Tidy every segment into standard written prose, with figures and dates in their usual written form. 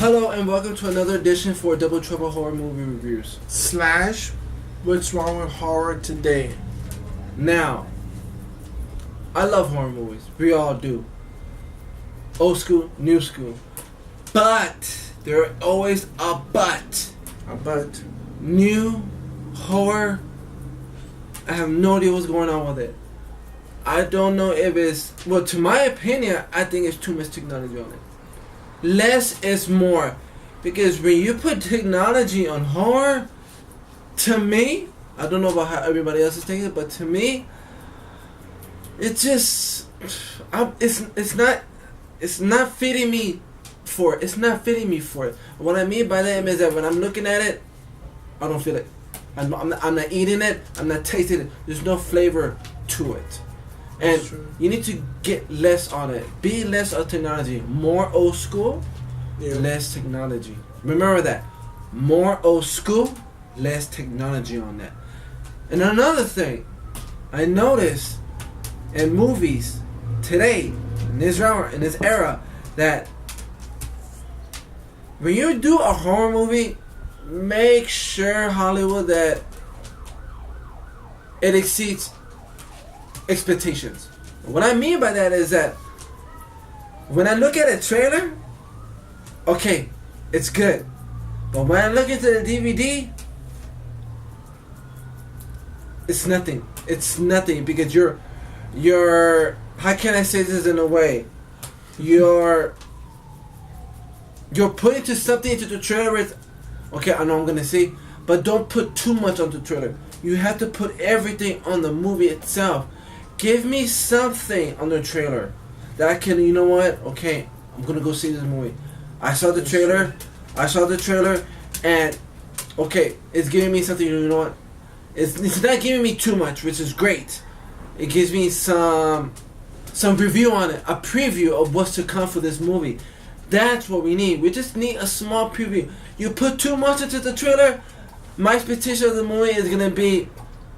Hello and welcome to another edition for Double Trouble Horror Movie Reviews. / What's Wrong with Horror Today. Now, I love horror movies. We all do. Old school, new school. But, there always a but. A but. New horror, I have no idea what's going on with it. I don't know if it's... Well, to my opinion, I think it's too much technology on it. Less is more. Because when you put technology on horror, to me, I don't know about how everybody else is taking it, but to me, it just... It's not fitting me for it. It's not fitting me for it. What I mean by that is that when I'm looking at it, I don't feel it. I'm not eating it. I'm not tasting it. There's no flavor to it. And you need to get less on it. Be less of technology. More old school, less technology. Remember that. More old school, less technology on that. And another thing, I noticed in movies today, in this era, that when you do a horror movie, make sure, Hollywood, that it exceeds expectations. What I mean by that is that when I look at a trailer, okay, it's good. But when I look into the DVD, it's nothing. It's nothing because you're how can I say this in a way? You're putting something into the trailer. It's, okay, I know I'm gonna see, but don't put too much on the trailer. You have to put everything on the movie itself. Give me something on the trailer that I can, you know what? Okay, I'm gonna go see this movie. I saw the trailer, and okay, it's giving me something. You know what? It's not giving me too much, which is great. It gives me some review on it, a preview of what's to come for this movie. That's what we need. We just need a small preview. You put too much into the trailer, my expectation of the movie is gonna be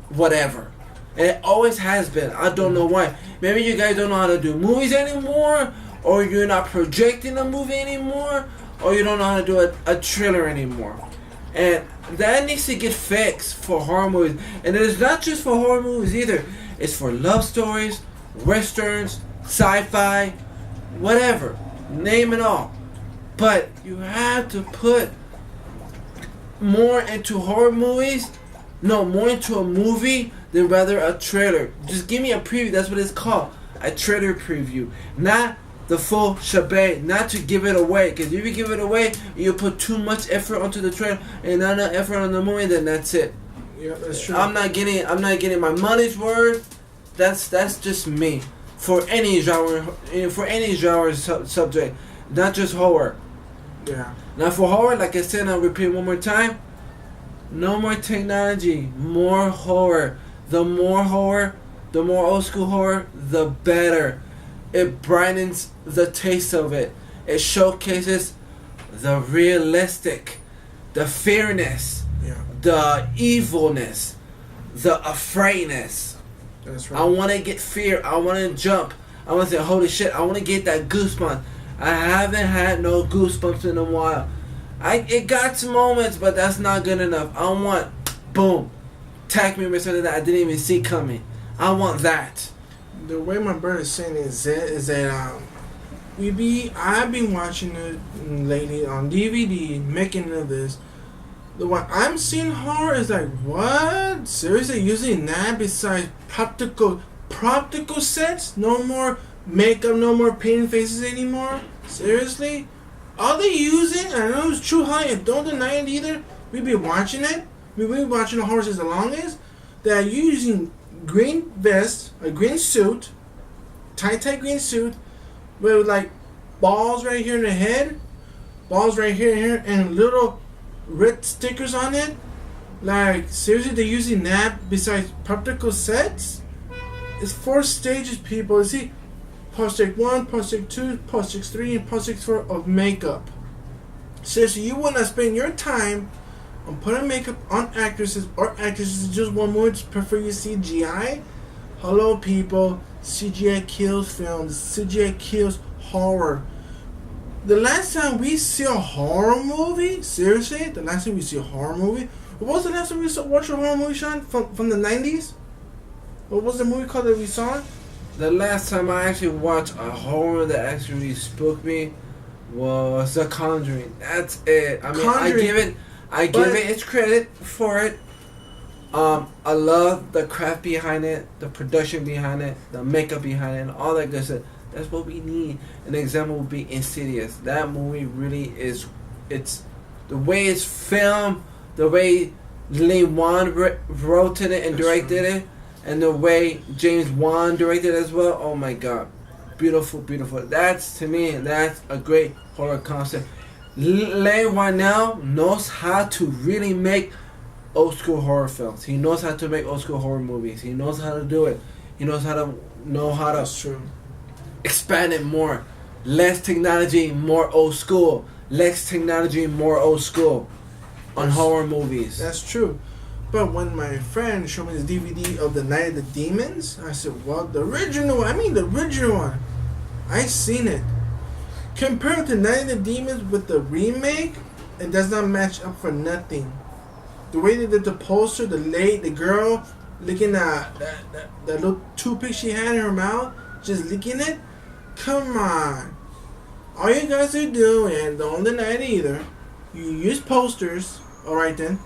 whatever. And it always has been. I don't know why. Maybe you guys don't know how to do movies anymore, or you're not projecting a movie anymore, or you don't know how to do a trailer anymore. And that needs to get fixed for horror movies. And it's not just for horror movies either. It's for love stories, westerns, sci-fi, whatever. Name it all. But you have to put more into horror movies. No, more into a movie than rather a trailer. Just give me a preview. That's what it's called. A trailer preview. Not the full shebang. Not to give it away. Because if you give it away, you put too much effort onto the trailer and not enough effort on the movie, then that's it. Yeah, that's true. I'm not getting my money's worth. That's just me. For any genre, subject, not just horror. Yeah. Now for horror, like I said, I'll repeat one more time. No more technology, more horror. The more horror, the more old school horror, the better. It brightens the taste of it. It showcases the realistic, the fearness, the evilness, the afraidness. That's right. I want to get fear. I want to jump. I want to say, holy shit, I want to get that goosebumps. I haven't had no goosebumps in a while. It got some moments, but that's not good enough. I want, boom, attack me with something that I didn't even see coming. I want that. The way my brother's saying is that I've been watching it lately on DVD, making of this. The one I'm seeing horror is like, what? Seriously, using that besides practical sets? No more makeup, no more painting faces anymore? Seriously? All they using, I know it's true high, and don't deny it either. We've been watching it. We've been watching the horrors as long as that you're using green vest, a green suit, tight green suit, with like balls right here in the head, balls right here, and little red stickers on it. Like, seriously, they're using that besides practical sets? It's 4 stages, people. You see, Project 1, Project 2, Project 3, and Project 4 of makeup. Seriously, you want to spend your time on putting makeup on actresses or actresses just one more to prefer you CGI? Hello, people. CGI kills films. CGI kills horror. The last time we see a horror movie, seriously, the last time we see a horror movie, what was the last time we watched a horror movie, Sean? From the 90s? What was the movie called that we saw? The last time I actually watched a horror that actually spooked me was The Conjuring. That's it. I mean, I give it its credit for it. I love the craft behind it, the production behind it, the makeup behind it, and all that good stuff. That's what we need. An example would be Insidious. That movie really is. It's the way it's filmed, the way Lee Wan wrote it and directed it, and the way James Wan directed it as well. Oh my God, beautiful, beautiful. That's, to me, that's a great horror concept. Lee Wan now knows how to really make old school horror films. He knows how to make old school horror movies. He knows how to do it. He knows how to That's true. expand it more. Less technology, more old school. Less technology, more old school on horror movies. That's true. But when my friend showed me the DVD of The Night of the Demons, I said, well, the original one. I seen it. Compared to Night of the Demons with the remake, it does not match up for nothing. The way they did the poster, the girl licking that little toothpick she had in her mouth, just licking it. Come on. All you guys are doing, don't deny it either. You use posters, alright then.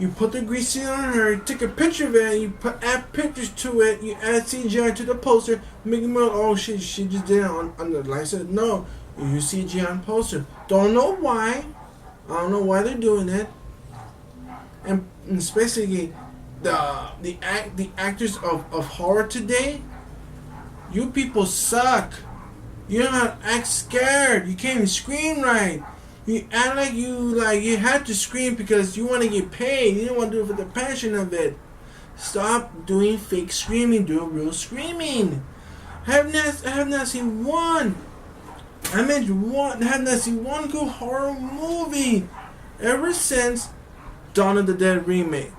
You put the grease on her, you take a picture of it, you add pictures to it, you add CGI to the poster, make it more, oh shit, she just did it on the light. I said, no, you use CGI on poster. Don't know why. I don't know why they're doing it. And especially the actors of horror today, you people suck. You don't have to act scared. You can't even scream right. You act like you have to scream because you want to get paid. You don't want to do it for the passion of it. Stop doing fake screaming. Do real screaming. I have not seen one. I meant one. I have not seen one good horror movie ever since Dawn of the Dead remake.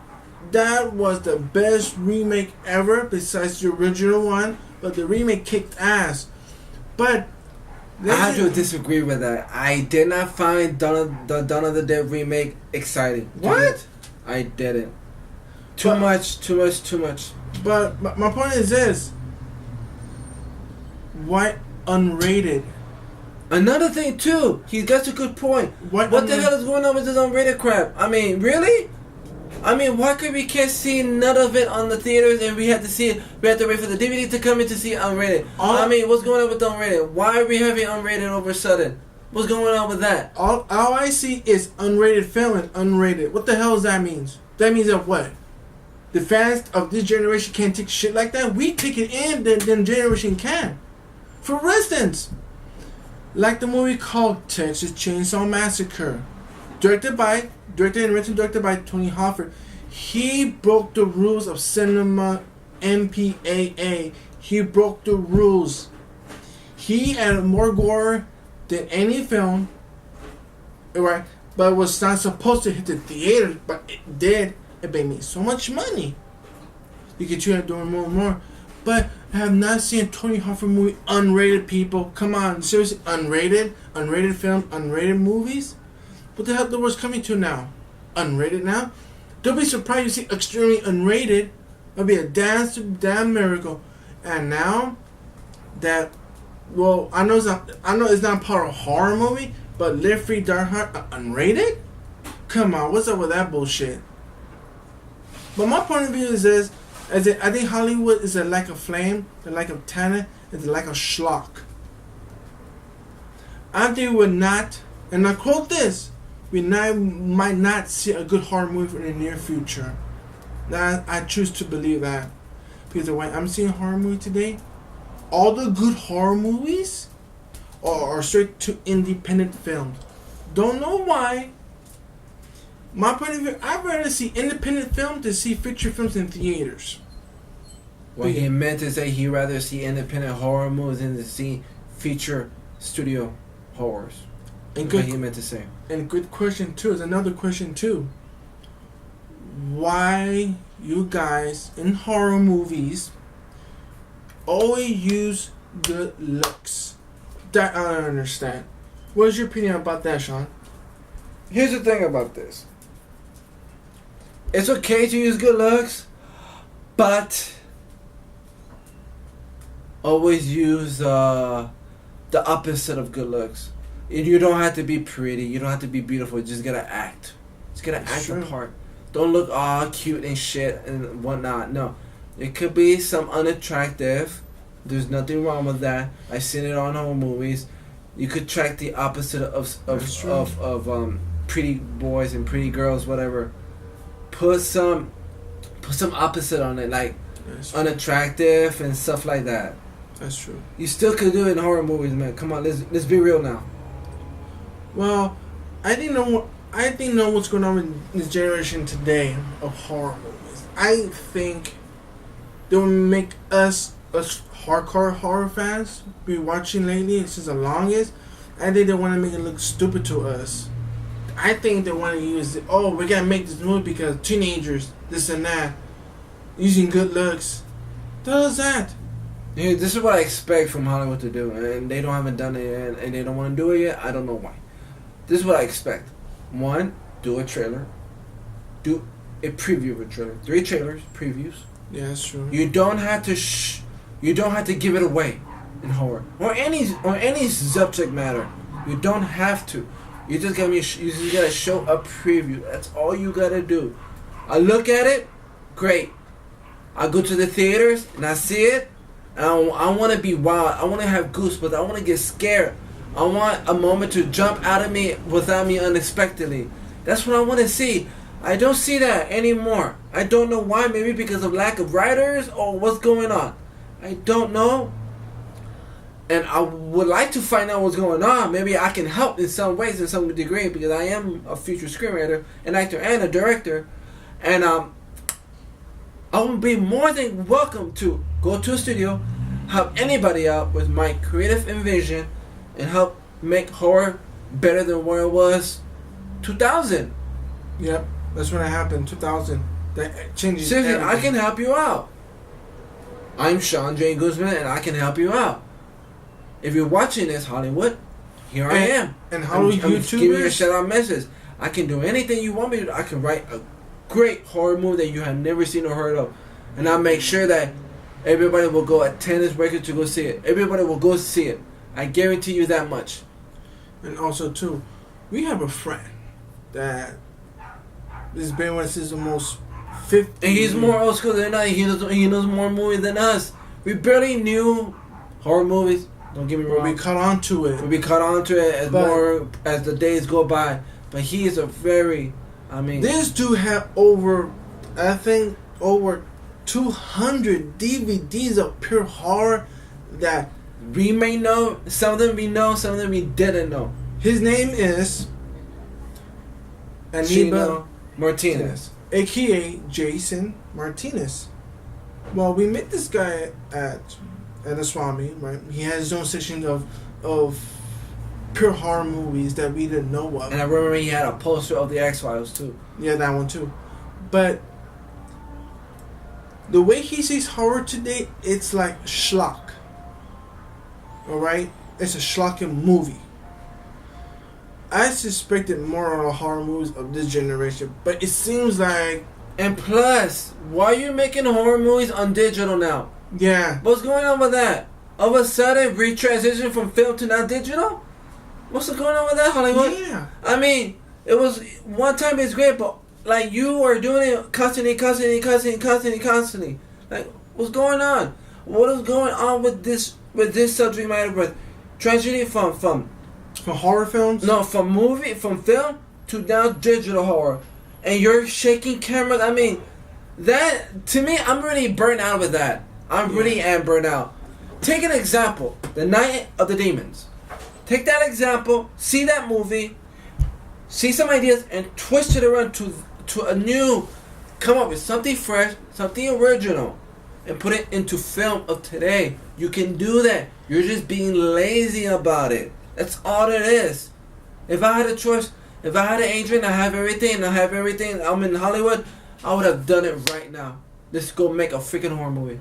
That was the best remake ever besides the original one. But the remake kicked ass. But I have to disagree with that. I did not find Dawn of the Dead remake exciting. What? I didn't. Too much. But my point is this. Why unrated? Another thing too, that's a good point. What the hell is going on with this unrated crap? I mean, really? I mean, why could we can't see none of it on the theaters and we have to see it? We have to wait for the DVD to come in to see it unrated. I mean, what's going on with the unrated? Why are we having unrated all of a sudden? What's going on with that? All I see is unrated film and unrated. What the hell does that mean? That means that what? The fans of this generation can't take shit like that? We take it in, then generation can. For instance, like the movie called Texas Chainsaw Massacre, directed and written directed by Tony Hoffer. He broke the rules of cinema MPAA. He broke the rules. He added more gore than any film, right? But it was not supposed to hit the theater, but it did. It made me so much money. You could try doing more and more. But I have not seen a Tony Hoffer movie unrated, people. Come on, seriously, unrated film, unrated movies. What the hell the world's coming to now? Unrated now? Don't be surprised you see extremely unrated. It'll be a damn miracle. And now that, well, I know it's not part of a horror movie, but Live Free Die Hard unrated? Come on, what's up with that bullshit? But my point of view is this: I think Hollywood is a lack of flame, a lack of talent, and a lack of schlock. I think we're not, and I quote this, might not see a good horror movie in the near future. Now, I choose to believe that. Because when I'm seeing a horror movie today, all the good horror movies are straight to independent films. Don't know why. My point of view, I'd rather see independent films than see feature films in theaters. What he meant to say, he'd rather see independent horror movies than to see feature studio horrors. And what he meant to say. And good question too is another question too. Why you guys in horror movies always use good looks? That I don't understand. What's your opinion about that, Sean? Here's the thing about this. It's okay to use good looks, but always use the opposite of good looks. You don't have to be pretty. You don't have to be beautiful. You just gotta act. Just gotta act the part. Don't look all cute and shit and whatnot. No. It could be some unattractive. There's nothing wrong with that. I've seen it on home movies. You could track the opposite of pretty boys and pretty girls, whatever. Put some opposite on it, like unattractive and stuff like that. That's true. You still could do it in horror movies, man. Come on, let's be real now. Well, I think know what's going on with this generation today of horror movies. I think they will make us hardcore horror fans be watching lately since the longest. I think they want to make it look stupid to us. I think they want to use it. Oh, we gotta make this movie because teenagers, this and that, using good looks. What the hell is that? Yeah, this is what I expect from Hollywood to do, and they haven't done it yet, and they don't want to do it yet. I don't know why. This is what I expect. 1, do a trailer. Do a preview of a trailer. 3 trailers, previews. Yeah, that's true. You don't have to you don't have to give it away in horror or any subject matter. You don't have to. You just gotta show a preview. That's all you gotta do. I look at it, great. I go to the theaters and I see it. And I want to be wild. I want to have goosebumps. I want to get scared. I want a moment to jump out of me without me unexpectedly. That's what I want to see. I don't see that anymore. I don't know why. Maybe because of lack of writers or what's going on. I don't know. And I would like to find out what's going on. Maybe I can help in some ways, in some degree, because I am a future screenwriter, an actor, and a director. And I would be more than welcome to go to a studio, help anybody out with my creative envision, and help make horror better than where it was 2000. Yep, that's when it happened, 2000. That changes Seriously, everything. I can help you out. I'm Sean J. Guzman, and I can help you out. If you're watching this, Hollywood, here I am. And how do I'm YouTubers? giving you a shout out message. I can do anything you want me to. I can write a great horror movie that you have never seen or heard of, and I'll make sure that everybody will go attend this record to go see it. Everybody will go see it. I guarantee you that much. And also too, we have a friend that has been with us since almost 50. And he's more old school than us. He knows more movies than us. We barely knew horror movies. Don't get me wrong. We caught on to it. We caught on to it as the days go by. But he is a very, this dude had over 200 DVDs of pure horror that we may know. Some of them we know, some of them we didn't know. His name is Aniba Martinez, aka Jason Martinez. Well, we met this guy at the Swami, right? He has his own section of pure horror movies that we didn't know of. And I remember he had a poster of the X-Files too. Yeah, that one too. But the way he sees horror today, it's like schlock. Alright? It's a schlocking movie. I suspected more on horror movies of this generation, but it seems like... And plus, why are you making horror movies on digital now? Yeah. What's going on with that? All of a sudden, we transition from film to now digital? What's going on with that, Hollywood? Yeah. It was... One time it's great, but like you were doing it constantly. Like, what's going on? What is going on with this subject matter with tragedy from horror films? No, from film to now digital horror. And you're shaking cameras. That, to me, I'm really burnt out with that. I really am burnt out. Take an example. The Night of the Demons. Take that example, see that movie, see some ideas, and twist it around to a new, come up with something fresh, something original, and put it into film of today. You can do that. You're just being lazy about it. That's all it is. If I had a choice, if I had an agent, I have everything, I'm in Hollywood, I would have done it right now. Let's go make a freaking horror movie.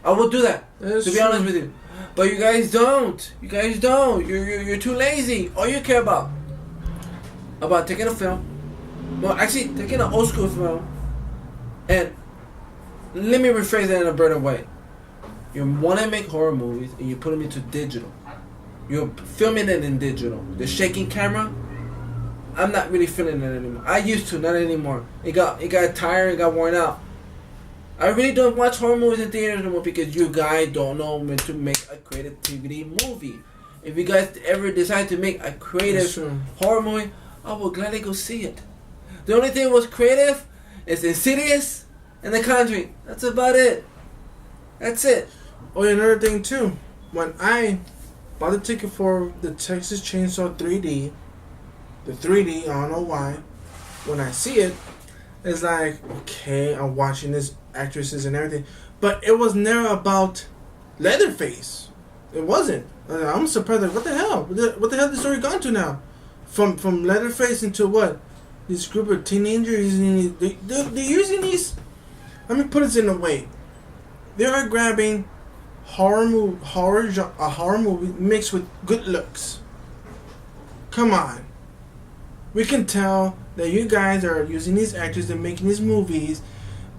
I would do that, to be honest with you. But you guys don't. You guys don't. You're too lazy. All you care about taking a film. Well, actually, taking an old school film, and let me rephrase that in a better way. You want to make horror movies, and you put them into digital. You're filming it in digital. The shaking camera, I'm not really feeling it anymore. I used to, not anymore. It got tired, it got worn out. I really don't watch horror movies in theaters anymore because you guys don't know when to make a creativity movie. If you guys ever decide to make a creative horror movie, I will gladly go see it. The only thing that was creative is Insidious and The Conjuring. That's about it. That's it. Oh, yeah, another thing too. When I bought the ticket for the Texas Chainsaw 3D, the 3D, I don't know why. When I see it, it's like, okay, I'm watching this actresses and everything, but it was never about Leatherface. It wasn't. I'm surprised. Like, what the hell? What the hell is the story gone to now? From Leatherface into what? This group of teenagers using they're using these. Let me put it in a way. They are grabbing a horror movie mixed with good looks. Come on. We can tell that you guys are using these actors and making these movies.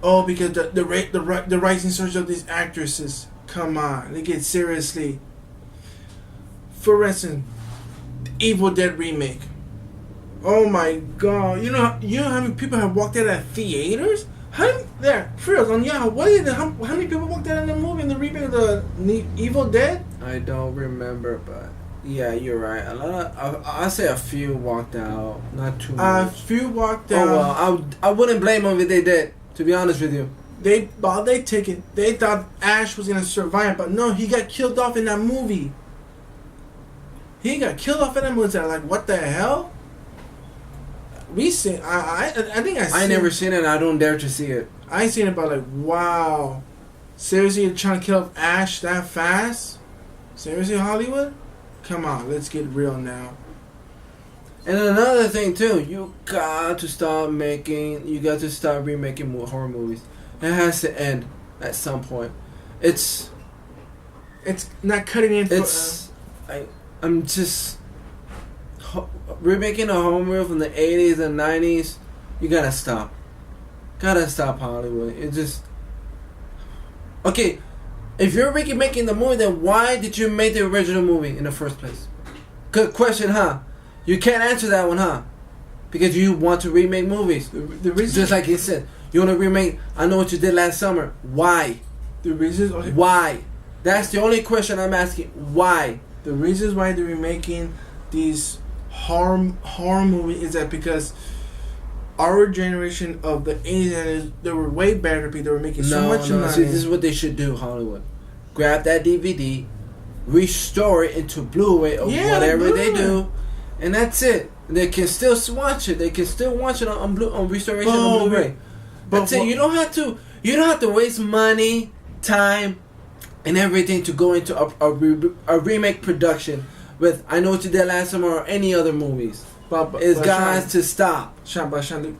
Oh, because the rising surge of these actresses. Come on, take it seriously. For instance, Evil Dead remake. Oh my God! You know how many people have walked out of theaters? How many people walked out in the movie in the remake of the Evil Dead? I don't remember, but yeah, you're right. A lot of I say a few walked out, not too much. A few walked out. Oh well, I wouldn't blame them if they did. To be honest with you, they bought their ticket. They thought Ash was gonna survive, but no, he got killed off in that movie. He got killed off in that movie. They're like, what the hell? We seen. I think I. I never seen it. And I don't dare to see it. I seen it, but like, wow, seriously, you're trying to kill off Ash that fast? Seriously, Hollywood? Come on, let's get real now. And another thing too, you got to stop remaking more horror movies. It has to end at some point. It's not cutting in. I'm just remaking a horror movie from the 80s and 90s. You gotta stop. Gotta stop, Hollywood. It just okay. If you're making the movie, then why did you make the original movie in the first place? Good question, huh? You can't answer that one, huh? Because you want to remake movies. The reason, just like you said, you want to remake I Know What You Did Last Summer. Why? The reasons. Okay. Why? That's the only question I'm asking. Why? The reasons why they're remaking these horror movies is that because our generation of the 80s and they were way better people. They were making so much money. See, this is what they should do, Hollywood. Grab that DVD, restore it into Blu-ray or whatever they do, and that's it. They can still watch it. They can still watch it on restoration on Blu-ray. That's it. You don't have to waste money, time, and everything to go into a remake production with I Know What You Did Last Summer or any other movies. It's guys to stop. Sean,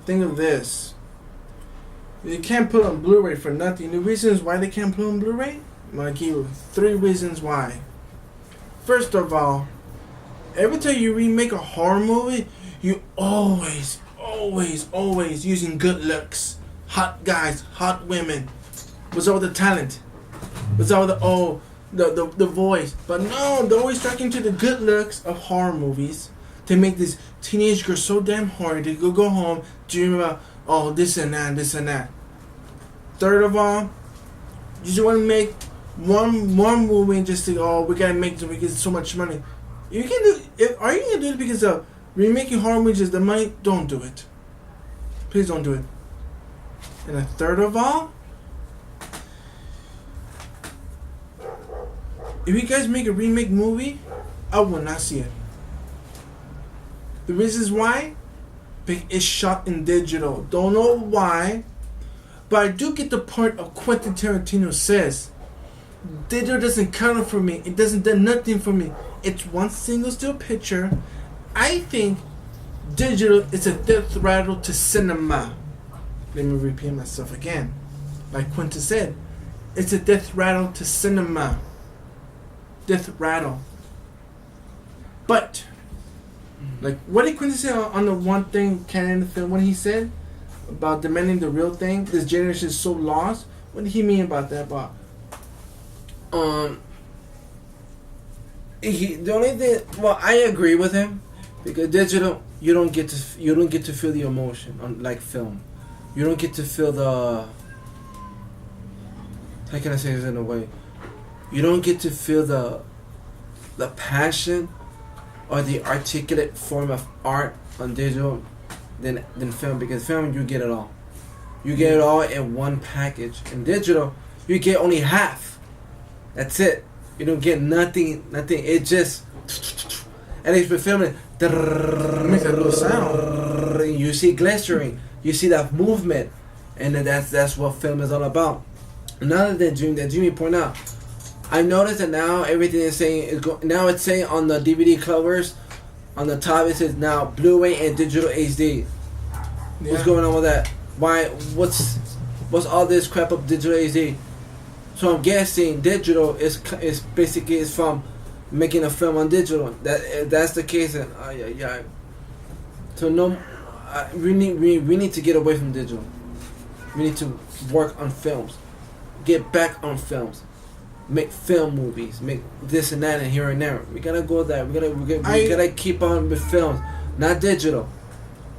think of this. You can't put on Blu-ray for nothing. The reasons why they can't put on Blu-ray? I'm going to give you 3 reasons why. First of all, every time you remake a horror movie, you always using good looks. Hot guys, hot women. What's all the talent? What's all the voice? But no, they're always tracking to the good looks of horror movies to make this teenage girl so damn horny to go home, dream about this and that. Third of all, you just want to make one movie and just think, we gotta make it, we get so much money. You can do. Are you gonna do it because of remaking horror movies is the money? Don't do it. Please don't do it. And a third of all, if you guys make a remake movie, I will not see it. The reasons why? Because it's shot in digital. Don't know why, but I do get the point of Quentin Tarantino says digital doesn't count for me. It doesn't do nothing for me. It's one single still picture. I think digital is a death rattle to cinema. Let me repeat myself again. Like Quentin said, it's a death rattle to cinema. death rattle. But, like, what did Quentin say on the one thing canon in the film? When he said about demanding the real thing, this generation is so lost. What did he mean about that, Bob? The only thing, well, I agree with him, because digital, you don't get to feel the emotion on like film. You don't get to feel the. How can I say this in a way? You don't get to feel the passion or the articulate form of art on digital than film, because film you get it all. You get it all in one package. In digital, you get only half. That's it. You don't get nothing. It just, and it's been filming. Makes a little sound. You see glycerin. You see that movement, and that's what film is all about. Another thing that Jimmy pointed out, I noticed that now everything is saying now it's saying on the DVD covers, on the top it says now Blu-ray and digital HD. Yeah. What's going on with that? Why? What's all this crap of digital HD? So I'm guessing digital is basically from making a film on digital. That's the case, and yeah. So no, we need to get away from digital. We need to work on films, get back on films, make film movies, make this and that and here and there. We gotta go there. We gotta keep on with films, not digital.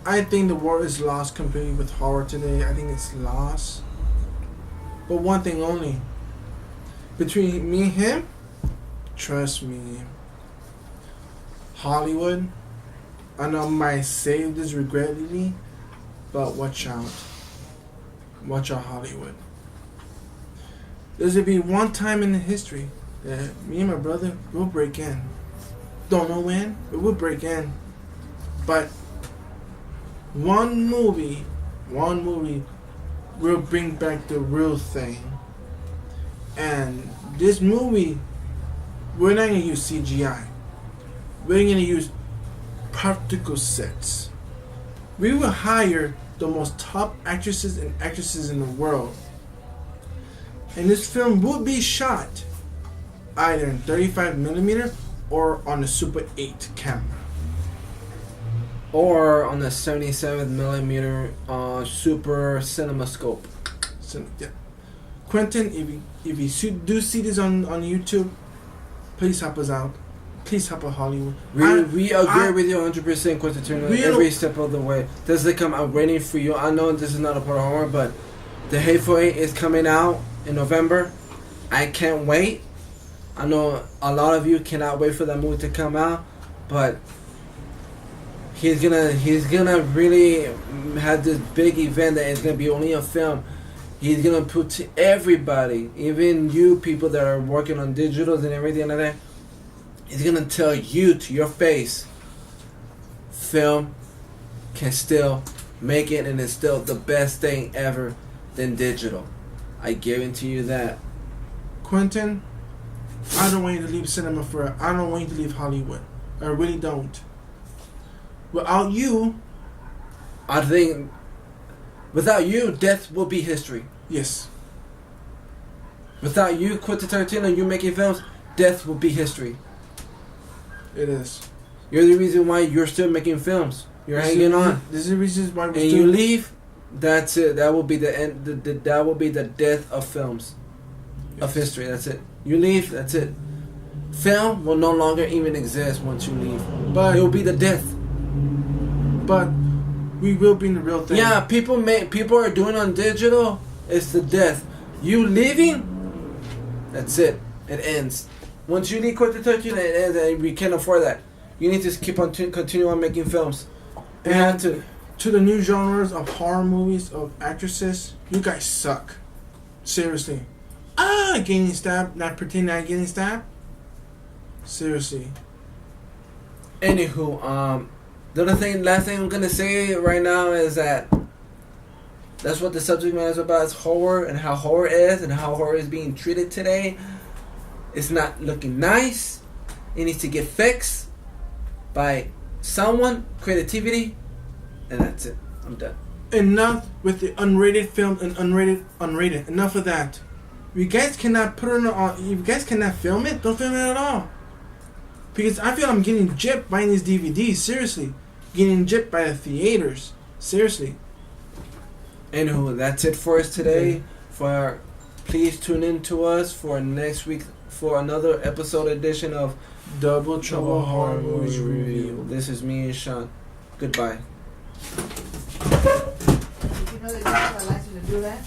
I think the war is lost completely with horror today. I think it's lost. But one thing only. Between me and him, trust me, Hollywood, I know I might say this regretfully, but watch out. Watch out, Hollywood. There's going to be one time in the history that me and my brother will break in. Don't know when, but we'll break in. But one movie will bring back the real thing. And this movie, we're not going to use CGI. We're going to use practical sets. We will hire the most top actresses and actresses in the world. And this film will be shot either in 35mm or on a Super 8 camera. Or on the 77mm Super CinemaScope. So, yeah. Quentin, if you do see this on YouTube, please help us out. Please help out Hollywood. We agree with you 100%, Quentin Turner, every step of the way. Does it come? I'm waiting for you. I know this is not a part of horror, but The Hateful Eight is coming out in November. I can't wait. I know a lot of you cannot wait for that movie to come out, but he's gonna really have this big event that is gonna be only a film. He's gonna put to everybody, even you people that are working on digitals and everything like that. He's gonna tell you to your face, film can still make it, and it's still the best thing ever than digital. I guarantee you that. Quentin, I don't want you to leave cinema forever. I don't want you to leave Hollywood. I really don't. Without you, I think without you, death will be history. Yes. Without you, Quentin Tarantino, you making films, death will be history. It is. You're the reason why you're still making films. You're hanging on. This is the reason why we're and you leave. That's it. That will be the end. That will be the death of films, of history. That's it. You leave. That's it. Film will no longer even exist once you leave. But it will be the death. But we will be in the real thing. Yeah, people are doing on digital. It's the death. You leaving. That's it. It ends. Once you leave Quentin Tarantino, it ends, and we can't afford that. You need to keep on continue on making films. You have to. To the new genres of horror movies of actresses, you guys suck. Seriously. Getting stabbed, not pretending I'm getting stabbed. Seriously. Anywho, last thing I'm gonna say right now is that that's what the subject matter is about. It's horror and how horror is and how horror is being treated today. It's not looking nice. It needs to get fixed by someone, creativity, and that's it. I'm done. Enough with the unrated film and unrated. Enough of that. If you guys cannot put it on, if you guys cannot film it, don't film it at all. Because I feel I'm getting gypped buying these DVDs. Seriously, getting gypped by the theaters. Seriously. Anywho, that's it for us today. Please tune in to us for next week for another episode edition of Double Trouble Horror Movies Review. This is me and Sean. Goodbye. Did you know that you have a license to do that?